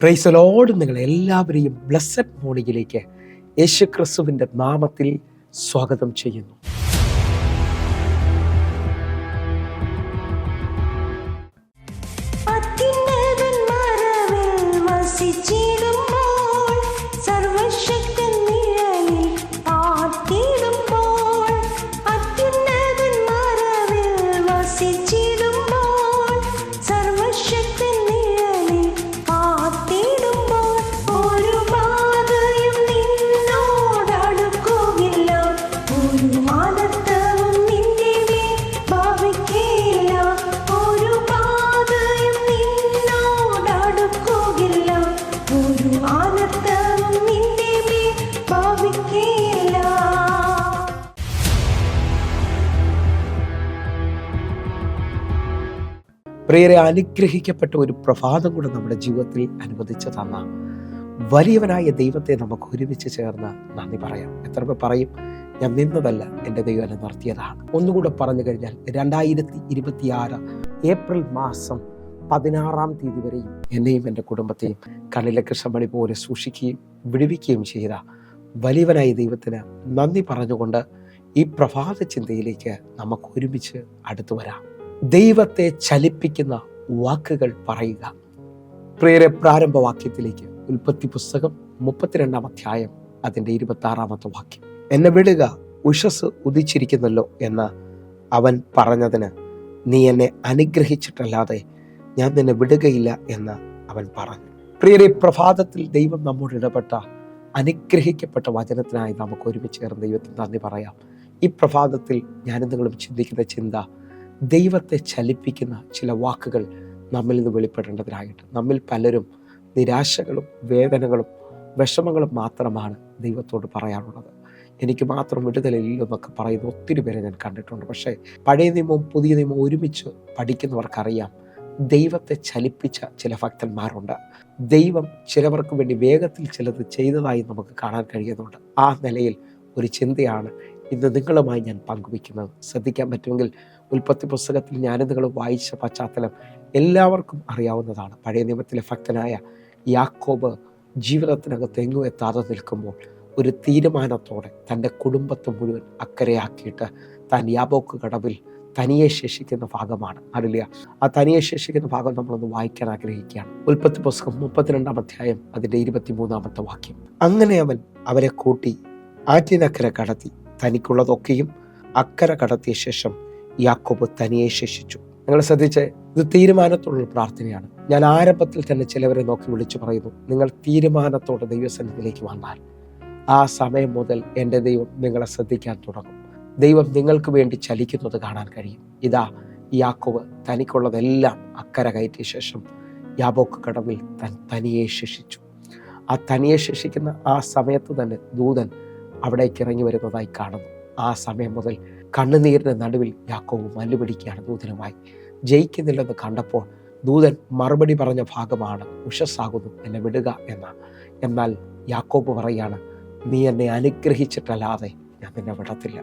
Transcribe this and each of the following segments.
Praise the Lord. നിങ്ങൾ എല്ലാവരെയും blessed മോർണിംഗിലേക്ക് യേശു ക്രിസ്തുവിൻ്റെ നാമത്തിൽ സ്വാഗതം ചെയ്യുന്നു. പ്രിയരെ, അനുഗ്രഹിക്കപ്പെട്ട ഒരു പ്രഭാതം കൂടെ നമ്മുടെ ജീവിതത്തിൽ അനുവദിച്ചു തന്ന വലിയവനായ ദൈവത്തെ നമുക്ക് ഒരുമിച്ച് ചേർന്ന് നന്ദി പറയാം. എത്ര പേർ പറയും, ഞാൻ നിന്നതല്ല, എൻ്റെ ദൈവം എന്നെ നിർത്തിയതാണ്? ഒന്നുകൂടെ പറഞ്ഞു കഴിഞ്ഞാൽ 2026 ഏപ്രിൽ മാസം 16-ാം തീയതി വരെയും എന്നെയും എൻ്റെ കുടുംബത്തെയും കണ്ണിലെ കൃഷ്ണമണി പോലെ സൂക്ഷിക്കുകയും വിടുവിക്കുകയും ചെയ്ത വലിയവനായ ദൈവത്തിന് നന്ദി പറഞ്ഞുകൊണ്ട് ഈ പ്രഭാത ചിന്തയിലേക്ക് നമുക്ക് ഒരുമിച്ച് അടുത്തു വരാം. ദൈവത്തെ ചലിപ്പിക്കുന്ന വാക്കുകൾ പറയുക. പ്രിയരെ, പ്രാരംഭവാക്യത്തിലേക്ക് ഉൽപ്പത്തി പുസ്തകം 32-ാം അധ്യായം അതിൻ്റെ 26-ാമത്തെ വാക്യം. എന്നെ വിടുക, ഉഷസ് ഉദിച്ചിരിക്കുന്നല്ലോ എന്ന് അവൻ പറഞ്ഞതിന് നീ എന്നെ അനുഗ്രഹിച്ചിട്ടല്ലാതെ ഞാൻ നിന്നെ വിടുകയില്ല എന്ന് അവൻ പറഞ്ഞു. പ്രിയരെ, പ്രഭാതത്തിൽ ദൈവം നമ്മോട് ഇടപെട്ട അനുഗ്രഹിക്കപ്പെട്ട വചനത്തിനായി നമുക്ക് ഒരുമിച്ച് ചേർന്ന് ദൈവത്തിന് നന്ദി പറയാം. ഈ പ്രഭാതത്തിൽ ഞാനും നിങ്ങളും ചിന്തിക്കുന്ന ചിന്ത, ദൈവത്തെ ചലിപ്പിക്കുന്ന ചില വാക്കുകൾ നമ്മിൽ നിന്ന് വെളിപ്പെടേണ്ടതിനായിട്ട്. നമ്മിൽ പലരും നിരാശകളും വേദനകളും വിഷമങ്ങളും മാത്രമാണ് ദൈവത്തോട് പറയാനുള്ളത്. എനിക്ക് മാത്രം വിടുതലില്ലെന്നൊക്കെ പറയുന്ന ഒത്തിരി പേരെ ഞാൻ കണ്ടിട്ടുണ്ട്. പക്ഷേ പഴയ നിയമവും പുതിയ നിയമവും ഒരുമിച്ച് പഠിക്കുന്നവർക്കറിയാം, ദൈവത്തെ ചലിപ്പിച്ച ചില ഭക്തന്മാരുണ്ട്. ദൈവം ചിലവർക്ക് വേണ്ടി വേഗത്തിൽ ചിലത് ചെയ്തതായി നമുക്ക് കാണാൻ കഴിയുന്നുണ്ട്. ആ നിലയിൽ ഒരു ചിന്തയാണ് ഇന്ന് നിങ്ങളുമായി ഞാൻ പങ്കുവയ്ക്കുന്നത്. ശ്രദ്ധിക്കാൻ പറ്റുമെങ്കിൽ ഉൽപ്പത്തി പുസ്തകത്തിൽ ഞാനും നിങ്ങൾ വായിച്ച പശ്ചാത്തലം എല്ലാവർക്കും അറിയാവുന്നതാണ്. പഴയ നിയമത്തിലെ ഭക്തനായ യാക്കോബ് ജീവിതത്തിനകത്ത് എങ്ങും എത്താതെ നിൽക്കുമ്പോൾ ഒരു തീരുമാനത്തോടെ തൻ്റെ കുടുംബത്തെ മുഴുവൻ അക്കരയാക്കിയിട്ട് താൻ യാബോക്ക് കടവിൽ തനിയെ ശേഷിക്കുന്ന ഭാഗമാണ്. ഹല്ലേലൂയ. ആ തനിയെ ശേഷിക്കുന്ന ഭാഗം നമ്മളൊന്ന് വായിക്കാൻ ആഗ്രഹിക്കുകയാണ്. ഉൽപ്പത്തി പുസ്തകം 32-ാം അധ്യായം അതിൻ്റെ 23-ാമത്തെ വാക്യം. അങ്ങനെ അവൻ അവരെ കൂട്ടി ആറ്റിനക്കര കടത്തി, തനിക്കുള്ളതൊക്കെയും അക്കര കടത്തിയ ശേഷം യാക്കോബ് തനിയെ ശേഷിച്ചു. നിങ്ങൾ ശ്രദ്ധിച്ച്, ഇത് തീരുമാനത്തോടുള്ള പ്രാർത്ഥനയാണ്. ഞാൻ ആരംഭത്തിൽ തന്നെ ചിലവരെ നോക്കി വിളിച്ചു പറയുന്നു, നിങ്ങൾ തീരുമാനത്തോടെ ദൈവസന്നിധിയിലേക്ക് വന്നാൽ ആ സമയം മുതൽ എൻ്റെ ദൈവം നിങ്ങളെ ശ്രദ്ധിക്കാൻ തുടങ്ങും. ദൈവം നിങ്ങൾക്ക് വേണ്ടി ചലിക്കുന്നത് കാണാൻ കഴിയും. ഇതാ, യാക്കോബ് തനിക്കുള്ളതെല്ലാം അക്കര കയറ്റിയ ശേഷം യാബോക്ക് കടവിൽ തനിയെ ശേഷിച്ചു. ആ തനിയെ ശേഷിക്കുന്ന ആ സമയത്ത് തന്നെ ദൂതൻ അവിടേക്ക് ഇറങ്ങി വരുന്നതായി കാണുന്നു. ആ സമയം മുതൽ കണ്ണുനീരിൻ്റെ നടുവിൽ യാക്കോബ് മല്ലുപിടിക്കുകയാണ് ദൂതനുമായി. ജയിക്കുന്നില്ലെന്ന് കണ്ടപ്പോൾ ദൂതൻ മറുപടി പറഞ്ഞ ഭാഗമാണ്, ഉഷസ്സാകുന്നു, എന്നെ വിടുക എന്ന. എന്നാൽ യാക്കോബ് പറയാണ്, നീ എന്നെ അനുഗ്രഹിച്ചിട്ടല്ലാതെ ഞാൻ നിന്നെ വിടത്തില്ല.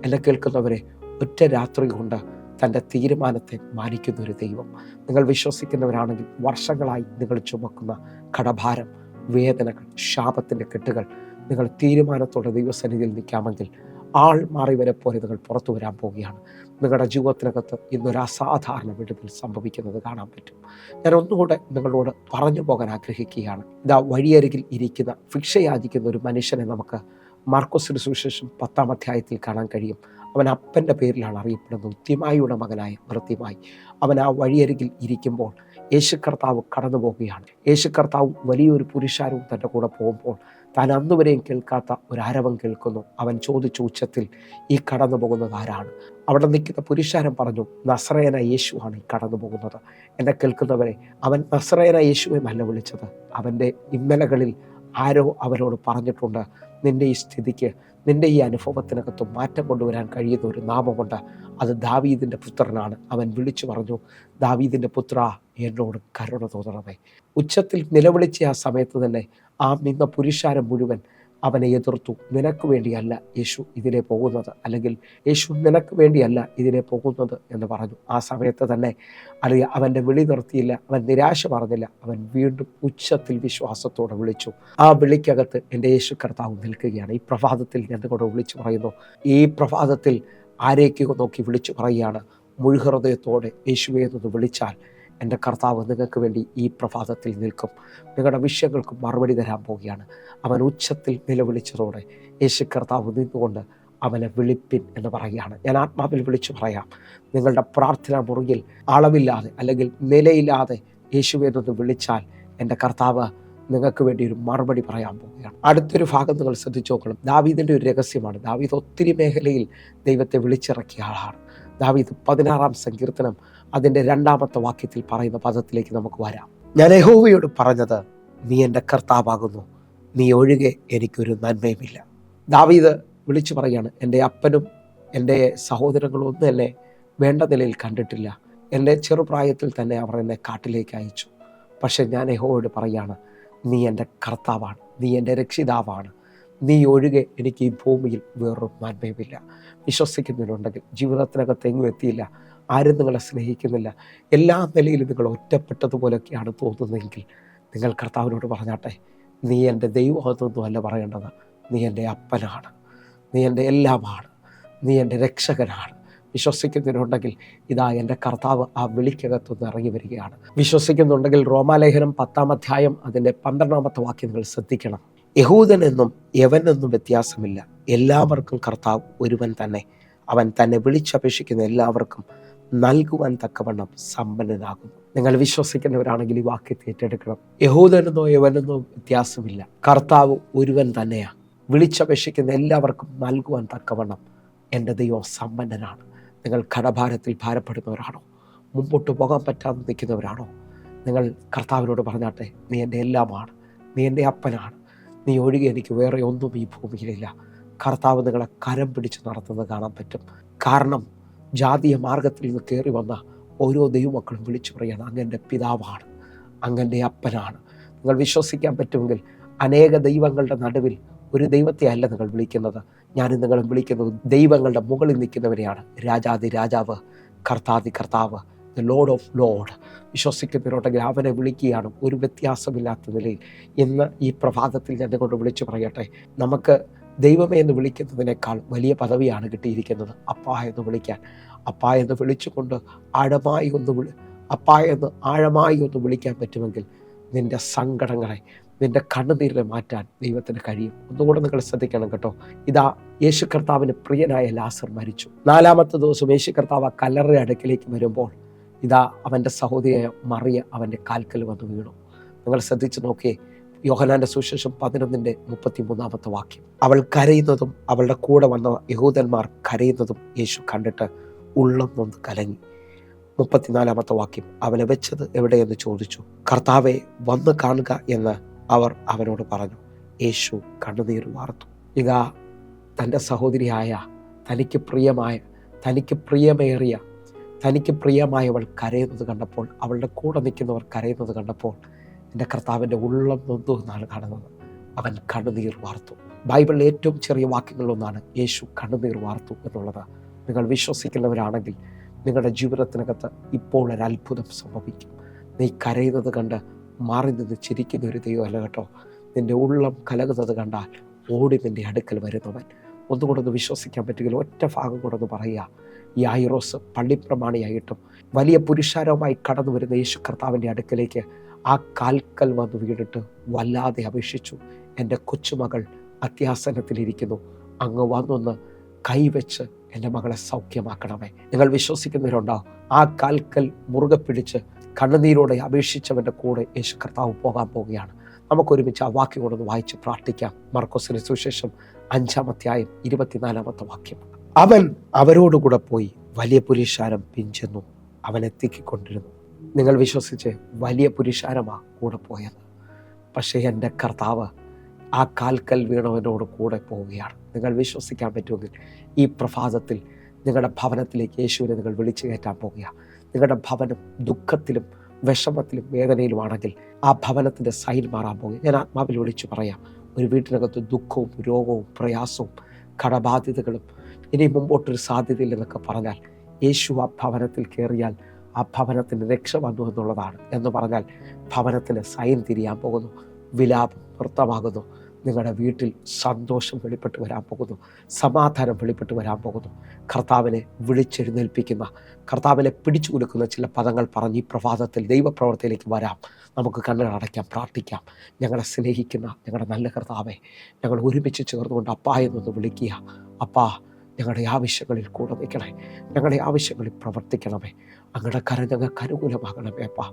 എന്നെ കേൾക്കുന്നവരെ, ഒറ്റ രാത്രി കൊണ്ട് തൻ്റെ തീരുമാനത്തെ മാനിക്കുന്ന ഒരു ദൈവം. നിങ്ങൾ വിശ്വസിക്കുന്നവരാണെങ്കിൽ വർഷങ്ങളായി നിങ്ങൾ ചുമക്കുന്ന കടഭാരം, വേദനകൾ, ശാപത്തിൻ്റെ കെട്ടുകൾ, നിങ്ങൾ തീരുമാനത്തോടെ ദൈവസന്നിധിയിൽ നിൽക്കാമെങ്കിൽ ആൾ മാറിവരെ പോലെ നിങ്ങൾ പുറത്തു വരാൻ പോവുകയാണ്. നിങ്ങളുടെ ജീവിതത്തിനകത്ത് ഇന്നൊരു അസാധാരണ വിടുതൽ സംഭവിക്കുന്നത് കാണാൻ പറ്റും. ഞാൻ ഒന്നുകൂടെ നിങ്ങളോട് പറഞ്ഞു പോകാൻ ആഗ്രഹിക്കുകയാണ്. ഇതാ, വഴിയരികിൽ ഇരിക്കുന്ന ഭിക്ഷ യാചിക്കുന്ന ഒരു മനുഷ്യനെ നമുക്ക് മാർക്കോസിന്റെ സുവിശേഷം 10-ാം അധ്യായത്തിൽ കാണാൻ കഴിയും. അവൻ അപ്പൻ്റെ പേരിലാണ് അറിയപ്പെടുന്നത്, തിമായിയുടെ മകനായ ഭൃത്യമായി. അവൻ ആ വഴിയരികിൽ ഇരിക്കുമ്പോൾ യേശു കർത്താവ് കടന്നു പോവുകയാണ്. യേശു കർത്താവ് വലിയൊരു പുരുഷാരവും തൻ്റെ കൂടെ പോകുമ്പോൾ താൻ അന്നുവരെയും കേൾക്കാത്ത ഒരു ആരവം കേൾക്കുന്നു. അവൻ ചോദിച്ച ഉച്ചത്തിൽ, ഈ കടന്നു പോകുന്നത് ആരാണ്? അവിടെ നിൽക്കുന്ന പുരുഷാരം പറഞ്ഞു, നസറേയനായ യേശുവാണ് ഈ കടന്നു പോകുന്നത്. എന്നെ കേൾക്കുന്നവരെ, അവൻ നസറേയനായ യേശുവെ അല്ല വിളിച്ചത്. അവൻ്റെ ഇന്നലകളിൽ ആരോ അവനോട് പറഞ്ഞിട്ടുണ്ട്, നിൻ്റെ ഈ സ്ഥിതിക്ക്, നിൻ്റെ ഈ അനുഭവത്തിനകത്ത് മാറ്റം കൊണ്ടുവരാൻ കഴിയുന്ന ഒരു നാമമുണ്ട്, അത് ദാവീദിൻ്റെ പുത്രനാണ്. അവൻ വിളിച്ചു പറഞ്ഞു, ദാവീദിൻ്റെ പുത്ര, എന്നോട് കരുണ തോന്നണമേ. ഉച്ചത്തിൽ നിലവിളിച്ച ആ സമയത്ത് തന്നെ ആ നിന്ന പുരുഷാരം മുഴുവൻ അവനെ എതിർത്തു. നിനക്ക് വേണ്ടിയല്ല യേശു ഇതിലെ പോകുന്നത്, അല്ലെങ്കിൽ യേശു നിനക്ക് വേണ്ടിയല്ല ഇതിലെ പോകുന്നത് എന്ന് പറഞ്ഞു. ആ സമയത്ത് തന്നെ അവൻ്റെ വിളി നിർത്തിയില്ല, അവൻ നിരാശ പറഞ്ഞില്ല. അവൻ വീണ്ടും ഉച്ചത്തിൽ വിശ്വാസത്തോടെ വിളിച്ചു. ആ വിളിക്കകത്ത് എൻ്റെ യേശു കർത്താവ് നിൽക്കുകയാണ്. ഈ പ്രഭാതത്തിൽ ഞാൻ നിങ്ങളോട് വിളിച്ചു പറയുന്നു. ഈ പ്രഭാതത്തിൽ ആരേക്കോ നോക്കി വിളിച്ചു പറയുകയാണ്, മുഴുഹൃദയത്തോടെ യേശുവേ എന്ന് വിളിച്ചാൽ എൻ്റെ കർത്താവ് നിങ്ങൾക്ക് വേണ്ടി ഈ പ്രഭാതത്തിൽ നിൽക്കും. നിങ്ങളുടെ വിഷയങ്ങൾക്ക് മറുപടി തരാൻ പോവുകയാണ്. അവൻ ഉച്ചത്തിൽ നിലവിളിച്ചതോടെ യേശു കർത്താവ് നിന്നുകൊണ്ട് അവനെ വിളിപ്പിൻ എന്ന് പറയുകയാണ്. ഞാൻ ആത്മാവിൽ വിളിച്ചു പറയാം, നിങ്ങളുടെ പ്രാർത്ഥനാ മുറിയിൽ അളവില്ലാതെ അല്ലെങ്കിൽ നിലയില്ലാതെ യേശുവേ എന്ന് വിളിച്ചാൽ എൻ്റെ കർത്താവ് നിങ്ങൾക്ക് വേണ്ടി ഒരു മറുപടി പറയാൻ പോവുകയാണ്. അടുത്തൊരു ഭാഗം നിങ്ങൾ ശ്രദ്ധിച്ചു നോക്കണം. ദാവീദിൻ്റെ ഒരു രഹസ്യമാണ്. ദാവീദ് ഒത്തിരി മേഖലയിൽ ദൈവത്തെ വിളിച്ചിറക്കിയ ആളാണ്. ദാവീദ് 16-ാം സങ്കീർത്തനം അതിൻ്റെ 2-ാമത്തെ വാക്യത്തിൽ പറയുന്ന പദത്തിലേക്ക് നമുക്ക് വരാം. ഞാൻ യഹോവയോട് പറഞ്ഞത്, നീ എൻ്റെ കർത്താവാകുന്നു, നീ ഒഴികെ എനിക്കൊരു നന്മയുമില്ല. ദാവീദ് വിളിച്ചു പറയാണ്, എൻ്റെ അപ്പനും എൻ്റെ സഹോദരങ്ങളും ഒന്നും എന്നെ വേണ്ട നിലയിൽ കണ്ടിട്ടില്ല. എൻ്റെ ചെറുപ്രായത്തിൽ തന്നെ അവർ എന്നെ കാട്ടിലേക്ക് അയച്ചു. പക്ഷെ ഞാൻ യഹോവയോട് പറയാണ്, നീ എൻ്റെ കർത്താവാണ്, നീ എൻ്റെ രക്ഷിതാവാണ്, നീ ഒഴികെ എനിക്ക് ഈ ഭൂമിയിൽ വേറൊരു നന്മയുമില്ല. വിശ്വസിക്കുന്നതിനുണ്ടെങ്കിൽ ജീവിതത്തിനകത്ത് എങ്ങും എത്തിയില്ല, ആരും നിങ്ങളെ സ്നേഹിക്കുന്നില്ല, എല്ലാ നിലയിലും നിങ്ങൾ ഒറ്റപ്പെട്ടതുപോലെയൊക്കെയാണ് തോന്നുന്നതെങ്കിൽ നിങ്ങൾ കർത്താവിനോട് പറഞ്ഞാട്ടെ, നീ എൻ്റെ ദൈവമൊന്നും അല്ല പറയേണ്ടത്, നീ എൻ്റെ അപ്പനാണ്, നീ എൻ്റെ എല്ലാമാണ്, നീ എൻ്റെ രക്ഷകനാണ്. വിശ്വസിക്കുന്നതിനുണ്ടെങ്കിൽ ഇതാ എൻ്റെ കർത്താവ് ആ വിളിക്കകത്തുനിന്ന് ഇറങ്ങി വരികയാണ്. വിശ്വസിക്കുന്നുണ്ടെങ്കിൽ റോമാലേഖനം 10-ാം അധ്യായം അതിൻ്റെ 12-ാമത്തെ വാക്യം നിങ്ങൾ ശ്രദ്ധിക്കണം. യഹൂദനെന്നും യവനെന്നും വ്യത്യാസമില്ല, എല്ലാവർക്കും കർത്താവ് ഒരുവൻ തന്നെ, അവൻ തന്നെ വിളിച്ചപേക്ഷിക്കുന്ന എല്ലാവർക്കും നൽകുവാൻ തക്കവണ്ണം സമ്പന്നനാകുന്നു. നിങ്ങൾ വിശ്വസിക്കുന്നവരാണെങ്കിൽ ഈ വാക്യത്തെ ഏറ്റെടുക്കണം. യഹൂദനെന്നോ യവനെന്നോ വ്യത്യാസമില്ല, കർത്താവ് ഒരുവൻ തന്നെയാണ്. വിളിച്ചപേക്ഷിക്കുന്ന എല്ലാവർക്കും നൽകുവാൻ തക്കവണ്ണം എൻ്റെ ദൈവം സമ്പന്നനാണ്. നിങ്ങൾ കടഭാരത്തിൽ ഭാരപ്പെടുന്നവരാണോ? മുമ്പോട്ട് പോകാൻ പറ്റാതെ നിൽക്കുന്നവരാണോ? നിങ്ങൾ കർത്താവിനോട് പറഞ്ഞാട്ടെ, നീ എൻ്റെ എല്ലാമാണ്, നീ എൻ്റെ അപ്പനാണ്, നീ ഒഴികെ എനിക്ക് വേറെ ഒന്നും ഈ ഭൂമിയിലില്ല. കർത്താവ് നിങ്ങളെ കരം പിടിച്ച് നടത്തുന്നത് കാണാൻ പറ്റും. കാരണം ജാതീയ മാർഗത്തിൽ നിന്ന് കയറി വന്ന ഓരോ ദൈവമക്കളും വിളിച്ചു പറയാണ്, അങ്ങൻ്റെ പിതാവാണ്, അങ്ങൻ്റെ അപ്പനാണ്. നിങ്ങൾ വിശ്വസിക്കാൻ പറ്റുമെങ്കിൽ അനേക ദൈവങ്ങളുടെ നടുവിൽ ഒരു ദൈവത്തെ അല്ല നിങ്ങൾ വിളിക്കുന്നത്. ഞാനും നിങ്ങളും വിളിക്കുന്നത് ദൈവങ്ങളുടെ മുകളിൽ നിൽക്കുന്നവരെയാണ്. രാജാതി രാജാവ്, കർത്താതി കർത്താവ്, ദ ലോർഡ് ഓഫ് ലോർഡ്. വിശ്വസിക്കുന്നവരുണ്ടെങ്കിൽ അവനെ വിളിക്കുകയാണ് ഒരു വ്യത്യാസമില്ലാത്ത നിലയിൽ. ഇന്ന് ഈ പ്രഭാതത്തിൽ ഞാൻ കൊണ്ട് വിളിച്ചു പറയട്ടെ, നമുക്ക് ദൈവമേ എന്ന് വിളിക്കുന്നതിനേക്കാൾ വലിയ പദവിയാണ് കിട്ടിയിരിക്കുന്നത്, അപ്പാ എന്ന് വിളിക്കാൻ. അപ്പാ എന്ന് വിളിച്ചുകൊണ്ട് ആഴമായി ഒന്ന് വിളിക്കാൻ പറ്റുമെങ്കിൽ നിൻ്റെ സങ്കടങ്ങളെ, നിൻ്റെ കണ്ണുനീരിനെ മാറ്റാൻ ദൈവത്തിന് കഴിയും. ഒന്നുകൂടെ നിങ്ങൾ ശ്രദ്ധിക്കണം കേട്ടോ. ഇതാ യേശു കർത്താവിന് പ്രിയനായ ലാസർ മരിച്ചു. 4-ാമത്തെ ദിവസം യേശു കർത്താവ് കല്ലറയുടെ അടുക്കിലേക്ക് വരുമ്പോൾ ഇതാ അവൻ്റെ സഹോദരിയായ മറിയ അവൻ്റെ കാൽക്കൽ വന്ന് വീണു. നിങ്ങൾ ശ്രദ്ധിച്ച് നോക്കിയേ, യോഹന്നാന്റെ സുവിശേഷം 11-ാമത്തെ വാക്യം. അവൾ കരയുന്നതും അവളുടെ കൂടെ വന്ന യഹൂദന്മാർ കരയുന്നതും യേശു കണ്ടിട്ട് ഉള്ളം നൊന്ന് കലങ്ങി. 34-ാമത്തെ വാക്യം. അവനെ വെച്ചത് എവിടെയെന്ന് ചോദിച്ചു. കർത്താവെ, വന്ന് കാണുക എന്ന് അവർ അവനോട് പറഞ്ഞു. യേശു കണ്ണുനീർ വാർത്തു. ഇതാ തൻ്റെ സഹോദരിയായ, തനിക്ക് പ്രിയമായവൾ കരയുന്നത് കണ്ടപ്പോൾ, അവളുടെ കൂടെ നിൽക്കുന്നവർ കരയുന്നത് കണ്ടപ്പോൾ എൻ്റെ കർത്താവിൻ്റെ ഉള്ളം നൊന്തു എന്നാണ് കാണുന്നത്. അവൻ കണ്ണുനീർ വാർത്തു. ബൈബിളിലെ ഏറ്റവും ചെറിയ വാക്യങ്ങളിലൊന്നാണ് യേശു കണ്ണുനീർ വാർത്തു എന്നുള്ളത്. നിങ്ങൾ വിശ്വസിക്കുന്നവരാണെങ്കിൽ നിങ്ങളുടെ ജീവിതത്തിനകത്ത് ഇപ്പോൾ ഒരു അത്ഭുതം സംഭവിക്കും. നീ കരയുന്നത് കണ്ട് മാറി നിന്ന് ചിരിക്കുന്ന ഒരു ദൈവമല്ല കേട്ടോ. നിൻ്റെ ഉള്ളം കലകുന്നത് കണ്ടാൽ ഓടി നിൻ്റെ അടുക്കൽ വരുന്നവൻ. ഒന്നുകൂടൊന്ന് വിശ്വസിക്കാൻ പറ്റുമെങ്കിൽ ഒറ്റ ഭാഗം കൂടെ ഒന്ന് പറയുക. ഈ യായിറോസ് പള്ളിപ്രമാണിയായിട്ടും വലിയ പുരുഷാരവുമായി കടന്നു വരുന്ന യേശു കർത്താവിൻ്റെ അടുക്കലേക്ക് ആ കാൽക്കൽ വന്ന് വീണിട്ട് വല്ലാതെ അപേക്ഷിച്ചു, എൻ്റെ കൊച്ചുമകൾ അത്യാസനത്തിലിരിക്കുന്നു, അങ്ങ് വന്നൊന്ന് കൈവച്ച് എൻ്റെ മകളെ സൗഖ്യമാക്കണമേ. നിങ്ങൾ വിശ്വസിക്കുന്നവരുണ്ടാവും. ആ കാൽക്കൽ മുറുകെ പിടിച്ച് കണ്ണുനീരോടെ അപേക്ഷിച്ചവൻ്റെ കൂടെ യേശു കർത്താവ് പോകാൻ പോവുകയാണ്. നമുക്കൊരുമിച്ച് ആ വാക്യം കൊണ്ടൊന്ന് വായിച്ച് പ്രാർത്ഥിക്കാം. മർക്കോസിന്റെ സുവിശേഷം 5-ാം അധ്യായം 24-ാമത്തെ വാക്യം. അവൻ അവരോടുകൂടെ പോയി വലിയ പുരുഷാരം പിഞ്ചെന്നു അവൻ എത്തിക്കൊണ്ടിരുന്നു. നിങ്ങൾ വിശ്വസിച്ച്, വലിയ പുരുഷാരമാണ് കൂടെ പോയത്. പക്ഷേ എൻ്റെ കർത്താവ് ആ കാൽക്കൽ വീണവനോട് കൂടെ പോവുകയാണ്. നിങ്ങൾ വിശ്വസിക്കാൻ പറ്റുമെങ്കിൽ ഈ പ്രഭാതത്തിൽ നിങ്ങളുടെ ഭവനത്തിലേക്ക് യേശുവിനെ നിങ്ങൾ വിളിച്ചു കയറ്റാൻ പോകുക. നിങ്ങളുടെ ഭവനം ദുഃഖത്തിലും വിഷമത്തിലും വേദനയിലുമാണെങ്കിൽ ആ ഭവനത്തിൻ്റെ സൈൻ മാറാൻ പോകുക. ഞാൻ ആത്മാവിൽ വിളിച്ചു പറയാം, ഒരു വീട്ടിനകത്ത് ദുഃഖവും രോഗവും പ്രയാസവും കടബാധ്യതകളും ഇനി മുമ്പോട്ടൊരു സാധ്യതയില്ലെന്നൊക്കെ പറഞ്ഞാൽ യേശു ആ ഭവനത്തിൽ കയറിയാൽ ആ ഭവനത്തിന് രക്ഷ വന്നു എന്നുള്ളതാണ്. എന്ന് പറഞ്ഞാൽ ഭവനത്തിന് സൈൻ തിരിയാൻ പോകുന്നു, വിലാപം നൃത്തമാകുന്നു, നിങ്ങളുടെ വീട്ടിൽ സന്തോഷം വെളിപ്പെട്ട് വരാൻ പോകുന്നു, സമാധാനം വെളിപ്പെട്ട് വരാൻ പോകുന്നു. കർത്താവിനെ വിളിച്ചെഴുന്നേൽപ്പിക്കുന്ന, കർത്താവിനെ പിടിച്ചു കൊടുക്കുന്ന ചില പദങ്ങൾ പറഞ്ഞ് ഈ പ്രഭാതത്തിൽ ദൈവപ്രവർത്തിയിലേക്ക് വരാം. നമുക്ക് കണ്ണുകൾ അടയ്ക്കാം, പ്രാർത്ഥിക്കാം. ഞങ്ങളെ സ്നേഹിക്കുന്ന ഞങ്ങളുടെ നല്ല കർത്താവെ, ഞങ്ങൾ ഒരുമിച്ച് ചേർന്നുകൊണ്ട് അപ്പാ എന്നൊന്ന് വിളിക്കുക. അപ്പാ, ഞങ്ങളുടെ ആവശ്യങ്ങളിൽ കൂടെ നിൽക്കണേ, ഞങ്ങളുടെ ആവശ്യങ്ങളിൽ പ്രവർത്തിക്കണമേ. അങ്ങയുടെ കരം ഞങ്ങൾക്ക് അനുകൂലമാകണമേ അപ്പാ.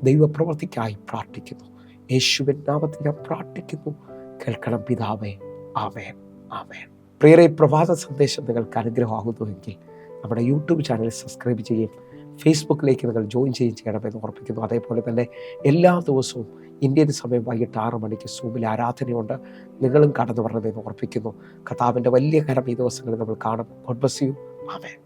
ദൈവപ്രവർത്തിക്കായി പ്രാർത്ഥിക്കുന്നു. യേശുവിൻ നാമത്തിൽ ഞാൻ പ്രാർത്ഥിക്കുന്നു. കേൾക്കണം പിതാവേ. ആമേൻ, ആമേൻ. പ്രിയരെ, പ്രഭാത സന്ദേശം നിങ്ങൾക്ക് അനുഗ്രഹമാകുന്നുവെങ്കിൽ നമ്മുടെ യൂട്യൂബ് ചാനൽ സബ്സ്ക്രൈബ് ചെയ്യുകയും ഫേസ്ബുക്കിലേക്ക് നിങ്ങൾ ജോയിൻ ചെയ്യുകയും ചെയ്യണമെന്ന് ഓർപ്പിക്കുന്നു. അതേപോലെ തന്നെ എല്ലാ ദിവസവും ഇന്ത്യൻ സമയം വൈകിട്ട് 6 മണിക്ക് സൂമിൽ ആരാധനയുണ്ട്. നിങ്ങളും കടന്നു വരണമെന്ന് ഓർപ്പിക്കുന്നു. കർത്താവിൻ്റെ വലിയ കരം ഈ ദിവസങ്ങളിൽ നമ്മൾ കാണും. God bless you. ആമേൻ.